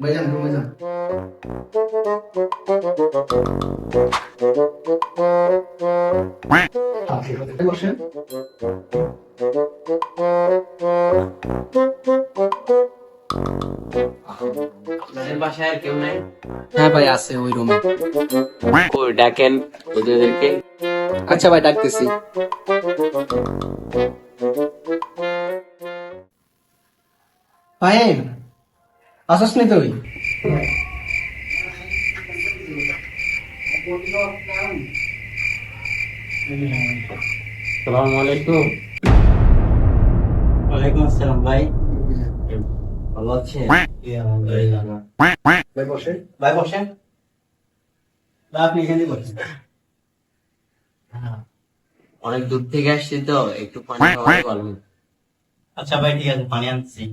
ভাইজান রুমে যান। বসেন। আপনাদের বাসায় আর কেউ নাই? হ্যাঁ ভাই আছে ওই রুমে। কই ডাকেন ওদেরকে। আচ্ছা ভাই ডাকতেছি। ফাহিম আসস নি তুই? আসসালামু আলাইকুম। ওয়ালাইকুম আসসালাম ভাই। ভালো আছেন? জি, আলহামদুলিল্লাহ। ভাই বসেন। ভাই বসেন। ভাই আপনি এখানে বসেন। অনেক দূর থেকে আসছি তো একটু পানি খাওয়াতে পারবেন? আচ্ছা ভাই ঠিক আছে, পানি আনছি।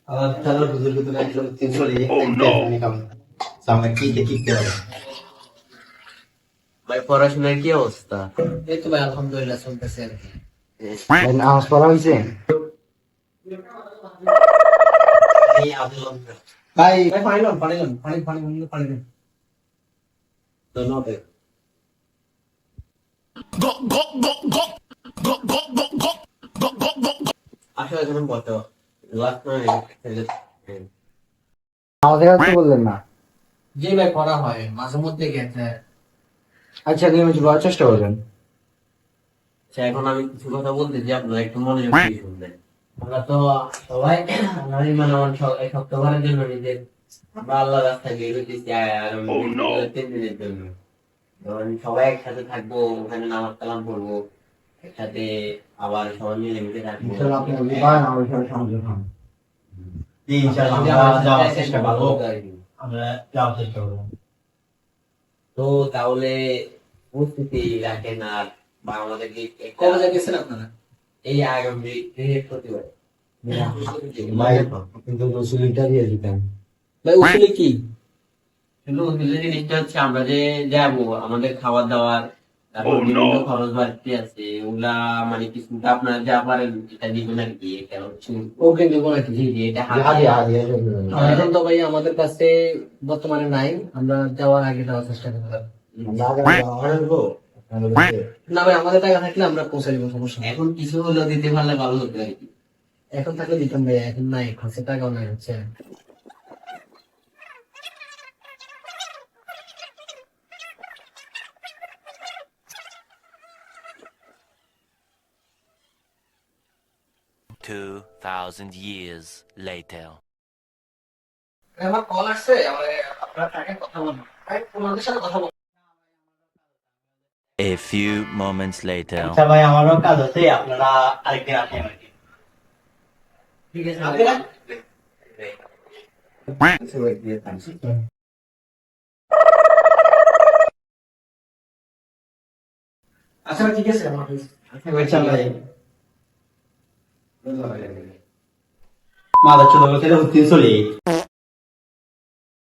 আল্লাহ তাআলা বুজুর্গ তো একজন 300 লিয়ে পানি খাবেন। সামনে কি দেখতে হবে? ভাই পড়াশোনার কি অবস্থা? এই তো ভাই আলহামদুলিল্লাহ চলতেছে আর কি। ভাই নামাজ পড়া হইছে? এই আব্দুল ভাই ভাই পানি লন, পানি লন, পানি পানি পানি পানি লন। ধন্যবাদ। আসলে এখানে বসো। গ্লাস নয়, আমাদের কাছে বললেন না। জি ভাই করা হয় মাঝে মধ্যে গেছে। আচ্ছা নিয়মিত বলার চেষ্টা করবেন। আচ্ছা, এখন আমি কিছু কথা বলতে যে আপনারা একটু মনোযোগ দিয়ে শুনবেন। আমরা তো সবাই আমরা ইমান আমার এই সপ্তাহের জন্য নিজের আমরা আল্লাহ রাস্তায় বের হইতেছি আগামী 3 দিনের জন্য। ধরেন সবাই একসাথে থাকবো, ওখানে নামাজ কালাম পড়বো একসাথে, আবার সবাই মিলেমিশে থাকবো। ইনশাআল্লাহ আপনি বুঝবেন আমার সাথে সংযোগ হন। জি ইনশাআল্লাহ আমরা যাওয়ার চেষ্টা করব। আমরা যাওয়ার চেষ্টা করব। তো তাহলে প্রস্তুতি রাখেন আর বা আমাদেরকে কবে যাইতেছেন আপনারা? এই আগামী বৃহস্পতিবার। ভাই কিন্তু রসুলিটা দিয়ে দিতেন। ভাই উসুলি কি? কিন্তু যে জিনিসটা হচ্ছে আমরা যে যাবো আমাদের খাবার দাবার তারপর বিভিন্ন খরচ বাড়তি আছে ওগুলা মানে কিছু আপনারা যা পারেন এটা দিবেন আর কি। এটা হচ্ছে ওকে দেবো নাকি? জি জি এটা হাদিয়া হাদিয়া এখন তো ভাই আমাদের কাছে বর্তমানে নাই, আমরা যাওয়ার আগে যাওয়ার চেষ্টা করবো। আমরা আগে আসবো। না ভাই আমাদের টাকা থাকলে আমরা পৌঁছে দিব, সমস্যা নেই। এখন কিছু হলো দিতে পারলে ভালো হতো আর কি। এখন থাকলে দিতাম ভাই, এখন নাই, খরচের টাকাও নাই হচ্ছে। Two thousand years later. আমার কল আসছে, আপনারা থাকেন কথা বলবো, ওনাদের সাথে কথা বলবো। A few moments later. আচ্ছা ভাই আমারও কাজ আছে, আপনারা আরেকদিন আসেন আর কি। ঠিক আছে আচ্ছা ভাই, ঠিক আছে আমার আচ্ছা ভাই মাথা ছোট বলতে 300